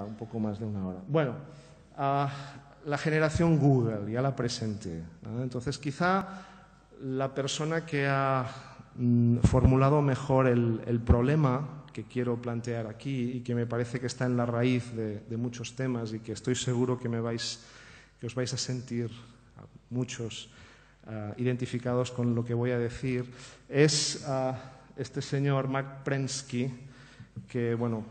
un poco más de una hora. Bueno, la generación Google, ya la presenté, ¿no? Entonces, quizá la persona que ha formulado mejor el problema que quiero plantear aquí y que me parece que está en la raíz de muchos temas y que estoy seguro que os vais a sentir muchos identificados con lo que voy a decir, es este señor Mark Prensky, que, bueno,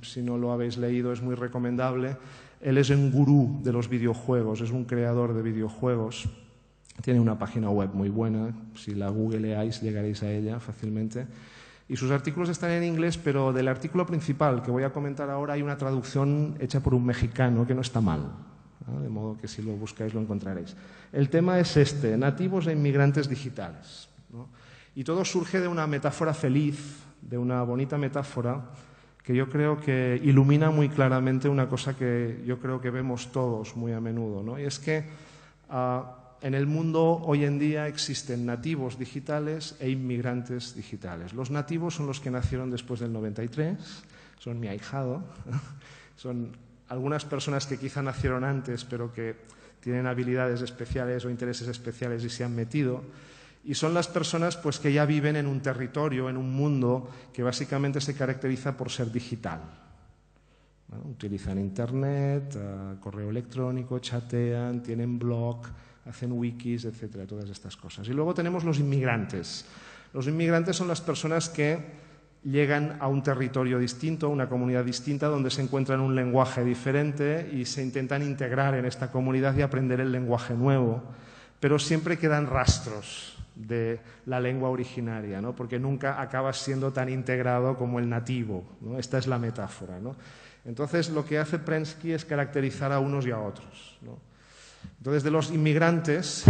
si no lo habéis leído es muy recomendable. Él es un gurú de los videojuegos, es un creador de videojuegos. Tiene una página web muy buena, si la googleáis llegaréis a ella fácilmente. Y sus artículos están en inglés, pero del artículo principal que voy a comentar ahora hay una traducción hecha por un mexicano que no está mal, ¿no? De modo que si lo buscáis lo encontraréis. El tema es este: nativos e inmigrantes digitales, ¿no? Y todo surge de una metáfora feliz, de una bonita metáfora que yo creo que ilumina muy claramente una cosa que yo creo que vemos todos muy a menudo, ¿no? Y es que en el mundo hoy en día existen nativos digitales e inmigrantes digitales. Los nativos son los que nacieron después del 93, son mi ahijado, son algunas personas que quizá nacieron antes pero que tienen habilidades especiales o intereses especiales y se han metido. Y son las personas pues, que ya viven en un territorio, en un mundo que básicamente se caracteriza por ser digital, ¿no? Utilizan Internet, correo electrónico, chatean, tienen blog, hacen wikis, etcétera, todas estas cosas. Y luego tenemos los inmigrantes. Los inmigrantes son las personas que llegan a un territorio distinto, a una comunidad distinta, donde se encuentran un lenguaje diferente y se intentan integrar en esta comunidad y aprender el lenguaje nuevo, pero siempre quedan rastros de la lengua originaria, ¿no? Porque nunca acabas siendo tan integrado como el nativo, ¿no? Esta es la metáfora, ¿no? Entonces, lo que hace Prensky es caracterizar a unos y a otros, ¿no? Entonces, de los inmigrantes,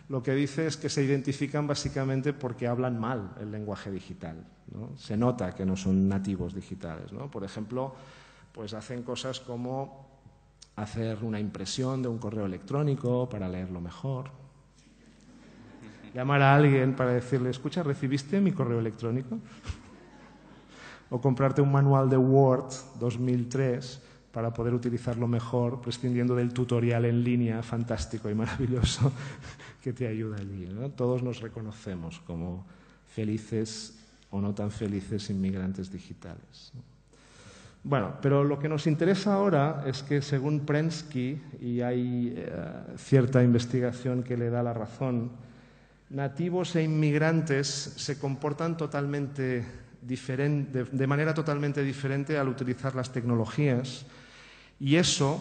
lo que dice es que se identifican básicamente porque hablan mal el lenguaje digital, ¿no? Se nota que no son nativos digitales, ¿no? Por ejemplo, pues hacen cosas como hacer una impresión de un correo electrónico para leerlo mejor, llamar a alguien para decirle, escucha, ¿recibiste mi correo electrónico? O comprarte un manual de Word 2003 para poder utilizarlo mejor, prescindiendo del tutorial en línea fantástico y maravilloso que te ayuda allí, ¿no? Todos nos reconocemos como felices o no tan felices inmigrantes digitales, ¿no? Bueno, pero lo que nos interesa ahora es que, según Prensky, y hay cierta investigación que le da la razón, nativos e inmigrantes se comportan totalmente de manera totalmente diferente al utilizar las tecnologías, y eso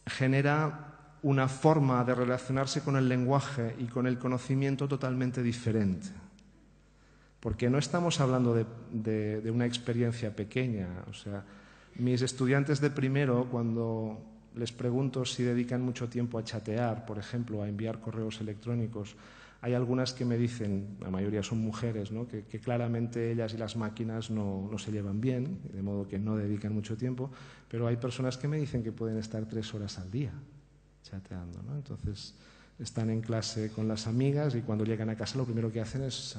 genera una forma de relacionarse con el lenguaje y con el conocimiento totalmente diferente. Porque no estamos hablando de una experiencia pequeña. O sea, mis estudiantes de primero, cuando les pregunto si dedican mucho tiempo a chatear, por ejemplo, a enviar correos electrónicos, hay algunas que me dicen, la mayoría son mujeres, ¿no? que claramente ellas y las máquinas no se llevan bien, de modo que no dedican mucho tiempo, pero hay personas que me dicen que pueden estar 3 horas al día chateando, ¿no? Entonces, están en clase con las amigas y cuando llegan a casa lo primero que hacen es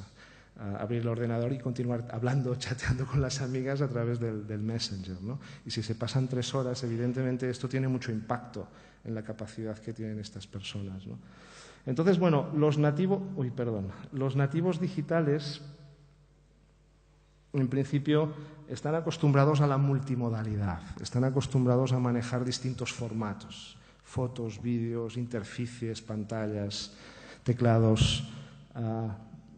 abrir el ordenador y continuar hablando, chateando con las amigas a través del Messenger, ¿no? Y si se pasan 3 horas, evidentemente esto tiene mucho impacto en la capacidad que tienen estas personas, ¿no? Entonces, bueno, los nativos digitales, en principio, están acostumbrados a la multimodalidad, están acostumbrados a manejar distintos formatos, fotos, vídeos, interfaces, pantallas, teclados,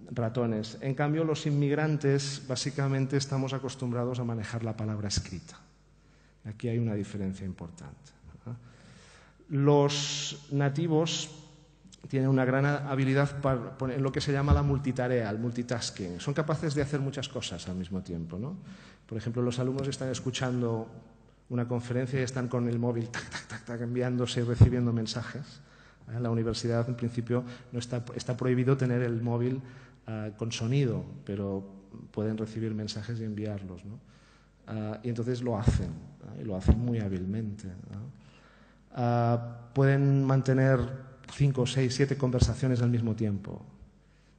ratones. En cambio, los inmigrantes, básicamente, estamos acostumbrados a manejar la palabra escrita. Aquí hay una diferencia importante. Los nativos tienen una gran habilidad en lo que se llama la multitarea, el multitasking. Son capaces de hacer muchas cosas al mismo tiempo, ¿no? Por ejemplo, los alumnos están escuchando una conferencia y están con el móvil enviándose y recibiendo mensajes. En la universidad, en principio, está prohibido tener el móvil con sonido, pero pueden recibir mensajes y enviarlos, ¿no? Y entonces lo hacen, ¿no? Y lo hacen muy hábilmente, ¿no? Pueden mantener 5, 6, 7 conversaciones al mismo tiempo.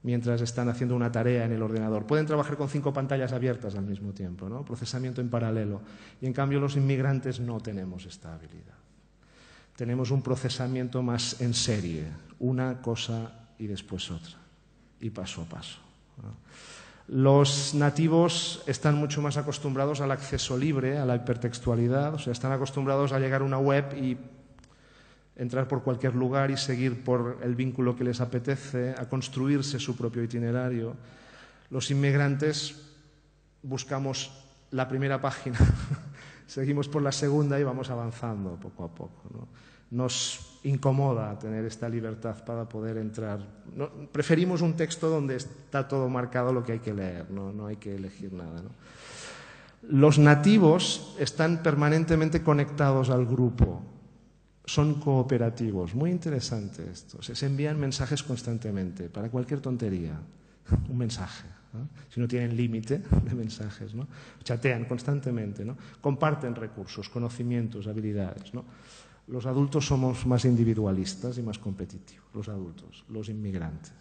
mientras están haciendo una tarea en el ordenador. Pueden trabajar con 5 pantallas abiertas al mismo tiempo, ¿no? Procesamiento en paralelo. Y en cambio los inmigrantes no tenemos esta habilidad. Tenemos un procesamiento más en serie, una cosa y después otra, y paso a paso, ¿no? Los nativos están mucho más acostumbrados al acceso libre, a la hipertextualidad, o sea, están acostumbrados a llegar a una web y entrar por cualquier lugar y seguir por el vínculo que les apetece, a construirse su propio itinerario. Los inmigrantes buscamos la primera página, seguimos por la segunda y vamos avanzando poco a poco, ¿no? Nos incomoda tener esta libertad para poder entrar. Preferimos un texto donde está todo marcado lo que hay que leer, no hay que elegir nada, ¿no? Los nativos están permanentemente conectados al grupo. Son cooperativos. Muy interesante esto. Se envían mensajes constantemente para cualquier tontería. Un mensaje, ¿no? Si no tienen límite de mensajes, ¿no? Chatean constantemente, ¿no? Comparten recursos, conocimientos, habilidades, ¿no? Los adultos somos más individualistas y más competitivos. Los adultos, los inmigrantes.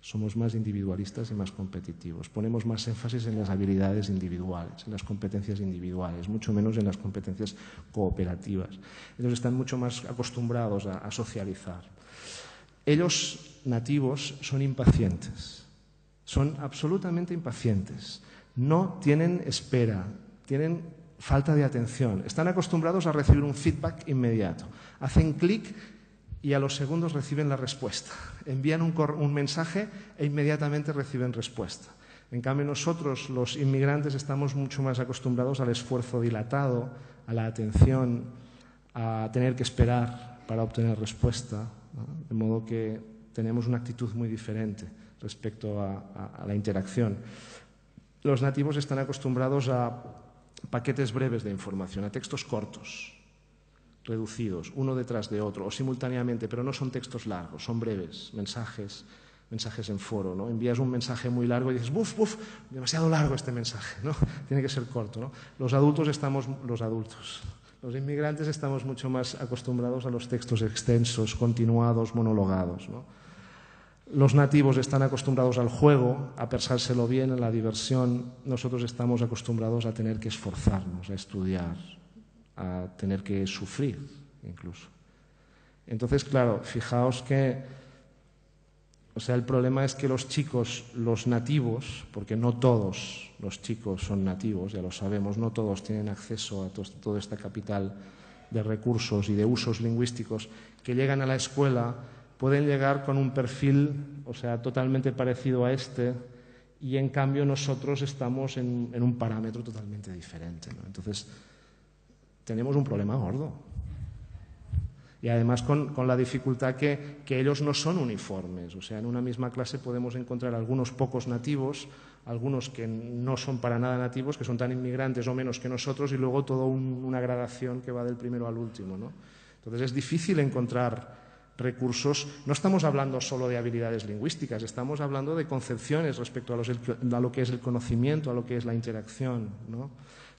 Somos más individualistas y más competitivos. Ponemos más énfasis en las habilidades individuales, en las competencias individuales, mucho menos en las competencias cooperativas. Ellos están mucho más acostumbrados a socializar. Ellos, nativos, son impacientes. Son absolutamente impacientes. No tienen espera, tienen falta de atención. Están acostumbrados a recibir un feedback inmediato. Hacen clic y a los segundos reciben la respuesta. Envían un mensaje e inmediatamente reciben respuesta. En cambio, nosotros, los inmigrantes, estamos mucho más acostumbrados al esfuerzo dilatado, a la atención, a tener que esperar para obtener respuesta, ¿no? De modo que tenemos una actitud muy diferente respecto a la interacción. Los nativos están acostumbrados a paquetes breves de información, a textos cortos, reducidos, uno detrás de otro, o simultáneamente, pero no son textos largos, son breves, mensajes en foro, ¿no? Envías un mensaje muy largo y dices, ¡buf, buf! Demasiado largo este mensaje, ¿no? Tiene que ser corto, ¿no? Los inmigrantes estamos mucho más acostumbrados a los textos extensos, continuados, monologados, ¿no? Los nativos están acostumbrados al juego, a pensárselo bien, a la diversión. Nosotros estamos acostumbrados a tener que esforzarnos, a estudiar, a tener que sufrir incluso. Entonces, claro, fijaos que, el problema es que los chicos, los nativos, porque no todos los chicos son nativos, ya lo sabemos, no todos tienen acceso a todo este capital de recursos y de usos lingüísticos, que llegan a la escuela, pueden llegar con un perfil, totalmente parecido a este, y en cambio nosotros estamos en un parámetro totalmente diferente, ¿no? Entonces, tenemos un problema gordo. Y además con la dificultad que ellos no son uniformes. En una misma clase podemos encontrar algunos pocos nativos, algunos que no son para nada nativos, que son tan inmigrantes o menos que nosotros, y luego toda una gradación que va del primero al último, ¿no? Entonces es difícil encontrar recursos. No estamos hablando solo de habilidades lingüísticas, estamos hablando de concepciones respecto a lo que es el conocimiento, a lo que es la interacción, ¿no?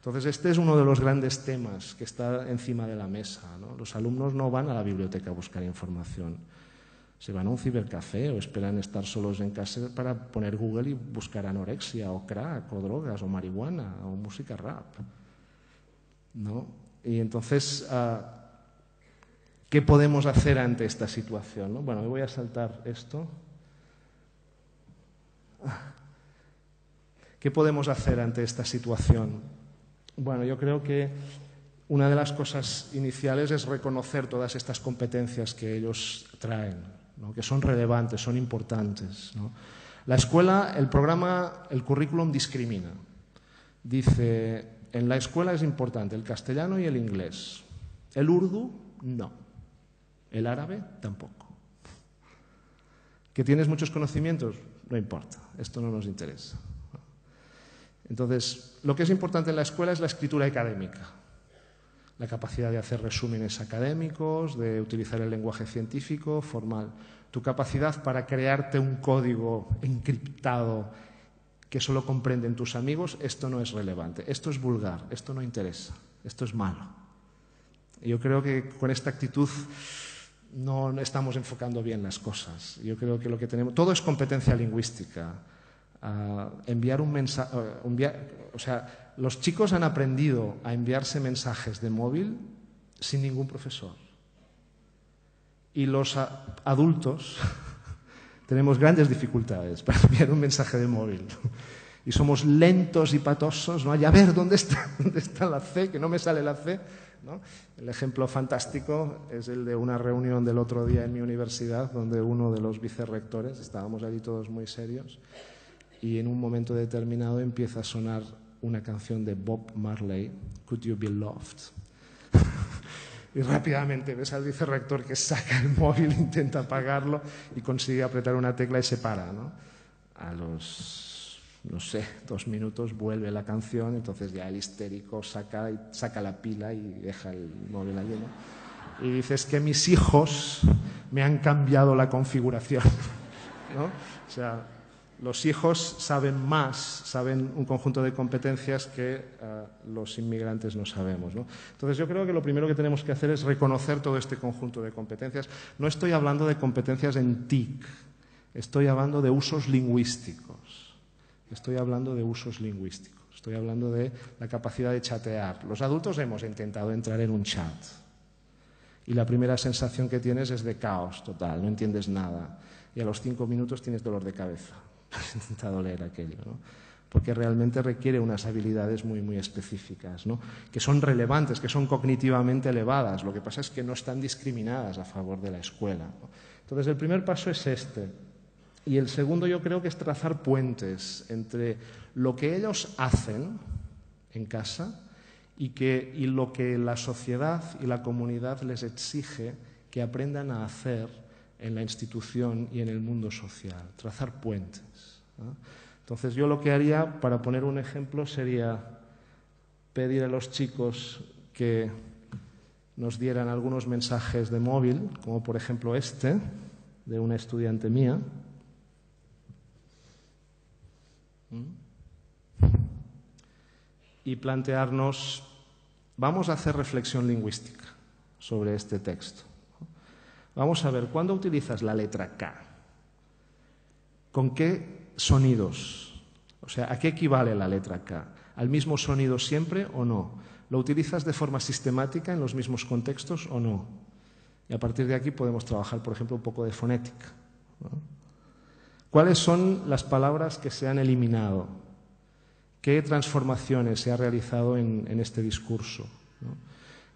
Entonces, este es uno de los grandes temas que está encima de la mesa, ¿no? Los alumnos no van a la biblioteca a buscar información, se van a un cibercafé o esperan estar solos en casa para poner Google y buscar anorexia o crack o drogas o marihuana o música rap, ¿no? Y entonces, ¿qué podemos hacer ante esta situación, ¿no? Bueno, me voy a saltar esto. ¿Qué podemos hacer ante esta situación? Bueno, yo creo que una de las cosas iniciales es reconocer todas estas competencias que ellos traen, ¿no? Que son relevantes, son importantes, ¿no? La escuela, el currículum discrimina. Dice, en la escuela es importante el castellano y el inglés. El urdu, no. El árabe, tampoco. ¿Que tienes muchos conocimientos? No importa, esto no nos interesa. Entonces, lo que es importante en la escuela es la escritura académica, la capacidad de hacer resúmenes académicos, de utilizar el lenguaje científico, formal. Tu capacidad para crearte un código encriptado que solo comprenden tus amigos, esto no es relevante, esto es vulgar, esto no interesa, esto es malo. Y yo creo que con esta actitud no estamos enfocando bien las cosas. Yo creo que lo que tenemos... Todo es competencia lingüística. Enviar un mensaje... o sea, los chicos han aprendido a enviarse mensajes de móvil sin ningún profesor. Y los adultos tenemos grandes dificultades para enviar un mensaje de móvil. Y somos lentos y patosos, ¿no? Y a ver, ¿dónde está la C? Que no me sale la C, ¿no? El ejemplo fantástico es el de una reunión del otro día en mi universidad, donde uno de los vicerrectores, estábamos allí todos muy serios, y en un momento determinado empieza a sonar una canción de Bob Marley, Could You Be Loved? Y rápidamente ves al vicerrector que saca el móvil, intenta apagarlo y consigue apretar una tecla y se para, ¿no? A los, no sé, 2 minutos vuelve la canción, entonces ya el histérico saca la pila y deja el móvil allí, ¿no? Y dices que mis hijos me han cambiado la configuración, ¿no? O sea, los hijos saben más, saben un conjunto de competencias que los inmigrantes no sabemos, ¿no? Entonces yo creo que lo primero que tenemos que hacer es reconocer todo este conjunto de competencias. No estoy hablando de competencias en TIC, estoy hablando de usos lingüísticos. Estoy hablando de usos lingüísticos, estoy hablando de la capacidad de chatear. Los adultos hemos intentado entrar en un chat y la primera sensación que tienes es de caos total, no entiendes nada y a los 5 minutos tienes dolor de cabeza. Has intentado leer aquello, ¿no? Porque realmente requiere unas habilidades muy, muy específicas, ¿no? Que son relevantes, que son cognitivamente elevadas. Lo que pasa es que no están discriminadas a favor de la escuela, ¿no? Entonces, el primer paso es este. Y el segundo yo creo que es trazar puentes entre lo que ellos hacen en casa y lo que la sociedad y la comunidad les exige que aprendan a hacer en la institución y en el mundo social, trazar puentes, ¿no? Entonces yo lo que haría, para poner un ejemplo, sería pedir a los chicos que nos dieran algunos mensajes de móvil, como por ejemplo este, de una estudiante mía. Y plantearnos, vamos a hacer reflexión lingüística sobre este texto. Vamos a ver, ¿cuándo utilizas la letra K? ¿Con qué sonidos? O sea, ¿a qué equivale la letra K? ¿Al mismo sonido siempre o no? ¿Lo utilizas de forma sistemática en los mismos contextos o no? Y a partir de aquí podemos trabajar, por ejemplo, un poco de fonética, ¿no? ¿Cuáles son las palabras que se han eliminado? ¿Qué transformaciones se ha realizado en este discurso, ¿no?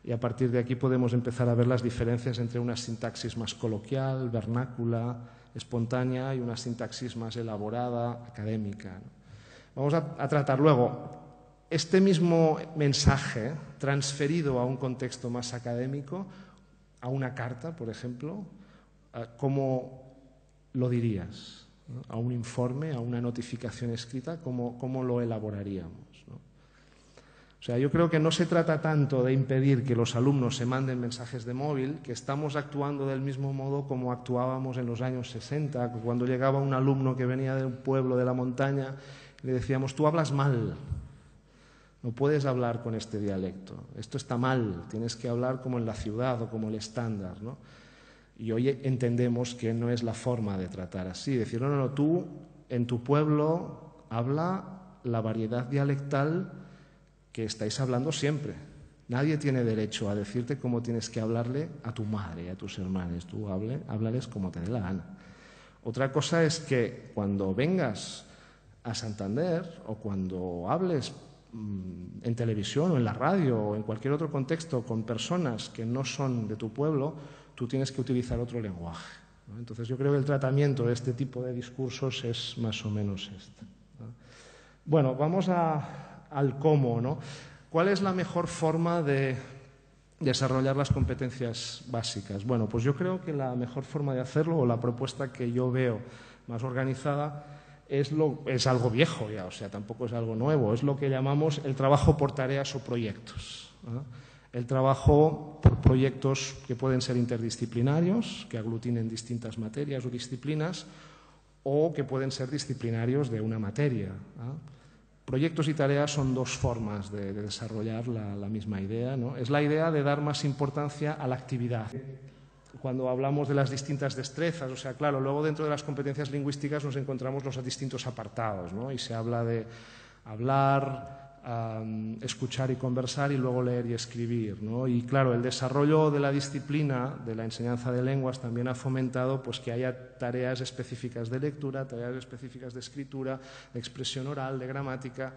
Y a partir de aquí podemos empezar a ver las diferencias entre una sintaxis más coloquial, vernácula, espontánea y una sintaxis más elaborada, académica, ¿no? Vamos a tratar luego este mismo mensaje transferido a un contexto más académico, a una carta, por ejemplo, ¿cómo lo dirías? ¿No? A un informe, a una notificación escrita, ¿cómo lo elaboraríamos, ¿no? O sea, yo creo que no se trata tanto de impedir que los alumnos se manden mensajes de móvil, que estamos actuando del mismo modo como actuábamos en los años 60, cuando llegaba un alumno que venía de un pueblo de la montaña y le decíamos, tú hablas mal, no puedes hablar con este dialecto, esto está mal, tienes que hablar como en la ciudad o como el estándar, ¿no? Y hoy entendemos que no es la forma de tratar así, decir, no, tú en tu pueblo habla la variedad dialectal que estáis hablando siempre. Nadie tiene derecho a decirte cómo tienes que hablarle a tu madre y a tus hermanos. Tú háblales como te dé la gana. Otra cosa es que cuando vengas a Santander o cuando hables en televisión o en la radio o en cualquier otro contexto con personas que no son de tu pueblo, tú tienes que utilizar otro lenguaje, ¿no? Entonces yo creo que el tratamiento de este tipo de discursos es más o menos este, ¿no? Bueno, vamos al cómo, ¿no? ¿Cuál es la mejor forma de desarrollar las competencias básicas? Bueno, pues yo creo que la mejor forma de hacerlo, o la propuesta que yo veo más organizada, es algo viejo ya, o sea, tampoco es algo nuevo, es lo que llamamos el trabajo por tareas o proyectos, ¿no? El trabajo por proyectos que pueden ser interdisciplinarios, que aglutinen distintas materias o disciplinas, o que pueden ser disciplinarios de una materia, ¿no? Proyectos y tareas son dos formas de desarrollar la misma idea, ¿no? Es la idea de dar más importancia a la actividad. cuando hablamos de las distintas destrezas, o sea, claro, luego dentro de las competencias lingüísticas nos encontramos los distintos apartados, ¿no? Y se habla de hablar, escuchar y conversar y luego leer y escribir, ¿no? Y claro, el desarrollo de la disciplina de la enseñanza de lenguas también ha fomentado pues, que haya tareas específicas de lectura, tareas específicas de escritura, de expresión oral, de gramática.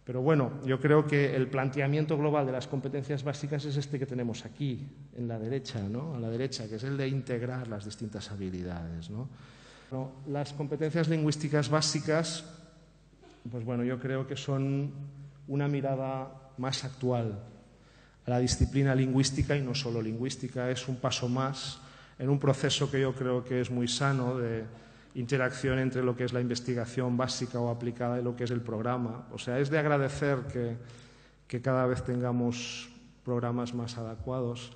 Pero bueno, yo creo que el planteamiento global de las competencias básicas es este que tenemos aquí, en la derecha, ¿no? A la derecha, que es el de integrar las distintas habilidades, ¿no? Bueno, las competencias lingüísticas básicas, pues bueno, yo creo que son una mirada más actual a la disciplina lingüística y no solo lingüística. Es un paso más en un proceso que yo creo que es muy sano de interacción entre lo que es la investigación básica o aplicada y lo que es el programa. O sea, es de agradecer que cada vez tengamos programas más adecuados.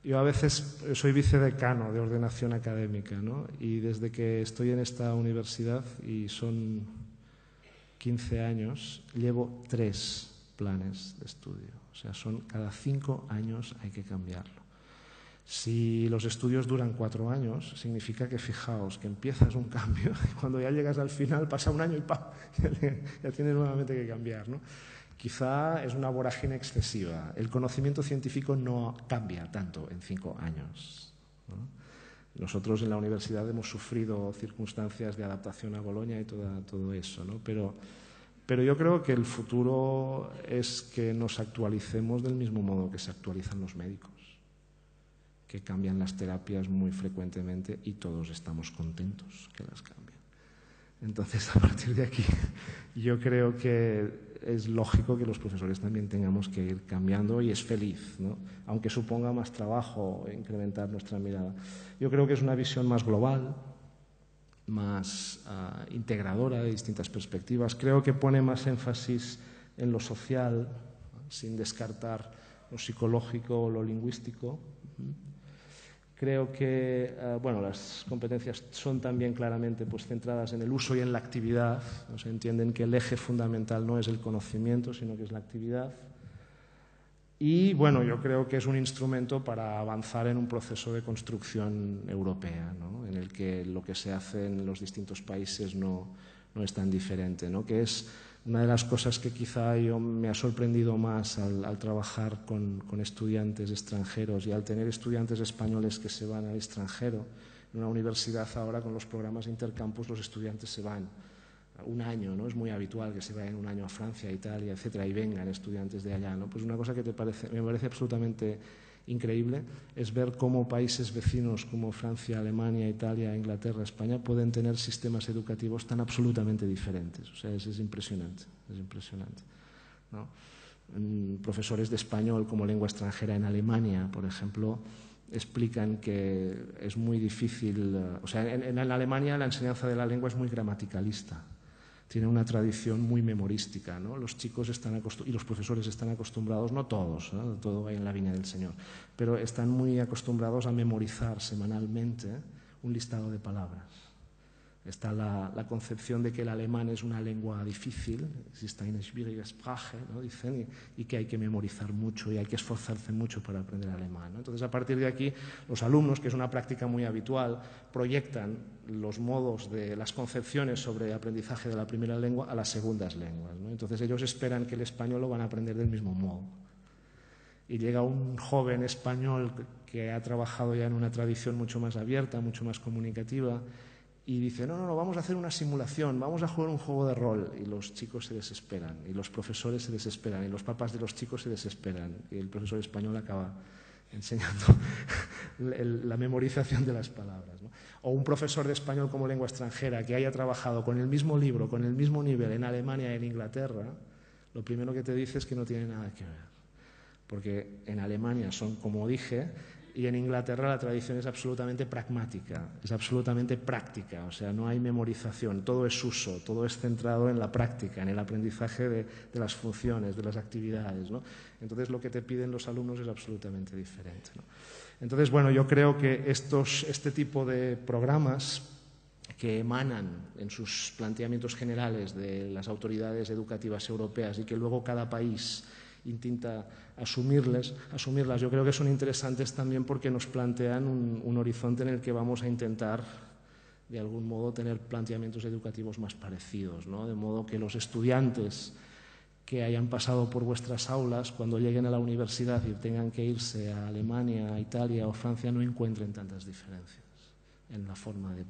Yo a veces soy vicedecano de ordenación académica, ¿no? Y desde que estoy en esta universidad, y son 15 años, llevo 3 planes de estudio. O sea, cada 5 años hay que cambiarlo. Si los estudios duran 4 años, significa que, fijaos, que empiezas un cambio y cuando ya llegas al final pasa un año y ¡pam! Ya tienes nuevamente que cambiar, ¿no? Quizá es una vorágine excesiva. El conocimiento científico no cambia tanto en 5 años, ¿no? Nosotros en la universidad hemos sufrido circunstancias de adaptación a Bolonia y todo eso, ¿no? Pero yo creo que el futuro es que nos actualicemos del mismo modo que se actualizan los médicos, que cambian las terapias muy frecuentemente y todos estamos contentos que las cambien. Entonces, a partir de aquí, yo creo que es lógico que los profesores también tengamos que ir cambiando y es feliz, ¿no? Aunque suponga más trabajo incrementar nuestra mirada. Yo creo que es una visión más global, más integradora de distintas perspectivas. Creo que pone más énfasis en lo social, sin descartar lo psicológico o lo lingüístico. Creo que las competencias son también claramente pues, centradas en el uso y en la actividad. O sea, entienden que el eje fundamental no es el conocimiento, sino que es la actividad. Y bueno, yo creo que es un instrumento para avanzar en un proceso de construcción europea, ¿no? En el que lo que se hace en los distintos países no es tan diferente, ¿no? Que es una de las cosas que quizá me ha sorprendido más al trabajar con estudiantes extranjeros y al tener estudiantes españoles que se van al extranjero. En una universidad ahora con los programas intercampus los estudiantes se van un año, ¿no? Es muy habitual que se vayan un año a Francia, Italia, etcétera, y vengan estudiantes de allá, ¿no? Pues una cosa que me parece absolutamente increíble es ver cómo países vecinos como Francia, Alemania, Italia, Inglaterra, España pueden tener sistemas educativos tan absolutamente diferentes. O sea, es impresionante, ¿no? Profesores de español como lengua extranjera en Alemania, por ejemplo, explican que es muy difícil. O sea, en Alemania la enseñanza de la lengua es muy gramaticalista. Tiene una tradición muy memorística, ¿no? Los chicos y los profesores están acostumbrados, no todos, ¿no? Todo va en la viña del Señor, pero están muy acostumbrados a memorizar semanalmente un listado de palabras. Está la concepción de que el alemán es una lengua difícil, existe eine schwierige Sprache, ¿no? Dicen, y que hay que memorizar mucho y hay que esforzarse mucho para aprender alemán, ¿no? Entonces, a partir de aquí, los alumnos, que es una práctica muy habitual, proyectan los modos de las concepciones sobre aprendizaje de la primera lengua a las segundas lenguas, ¿no? Entonces, ellos esperan que el español lo van a aprender del mismo modo. Y llega un joven español que ha trabajado ya en una tradición mucho más abierta, mucho más comunicativa, y dice, no, vamos a hacer una simulación, vamos a jugar un juego de rol. Y los chicos se desesperan, y los profesores se desesperan, y los papás de los chicos se desesperan. Y el profesor español acaba enseñando la memorización de las palabras, ¿no? O un profesor de español como lengua extranjera que haya trabajado con el mismo libro, con el mismo nivel en Alemania y en Inglaterra, lo primero que te dice es que no tiene nada que ver. Porque en Alemania son, como dije, y en Inglaterra la tradición es absolutamente pragmática, es absolutamente práctica, o sea, no hay memorización, todo es uso, todo es centrado en la práctica, en el aprendizaje de las funciones, de las actividades, ¿no? Entonces, lo que te piden los alumnos es absolutamente diferente, ¿no? Entonces, bueno, yo creo que este tipo de programas que emanan en sus planteamientos generales de las autoridades educativas europeas y que luego cada país intenta asumirlas. Yo creo que son interesantes también porque nos plantean un horizonte en el que vamos a intentar, de algún modo, tener planteamientos educativos más parecidos, ¿no? De modo que los estudiantes que hayan pasado por vuestras aulas, cuando lleguen a la universidad y tengan que irse a Alemania, a Italia o Francia, no encuentren tantas diferencias en la forma de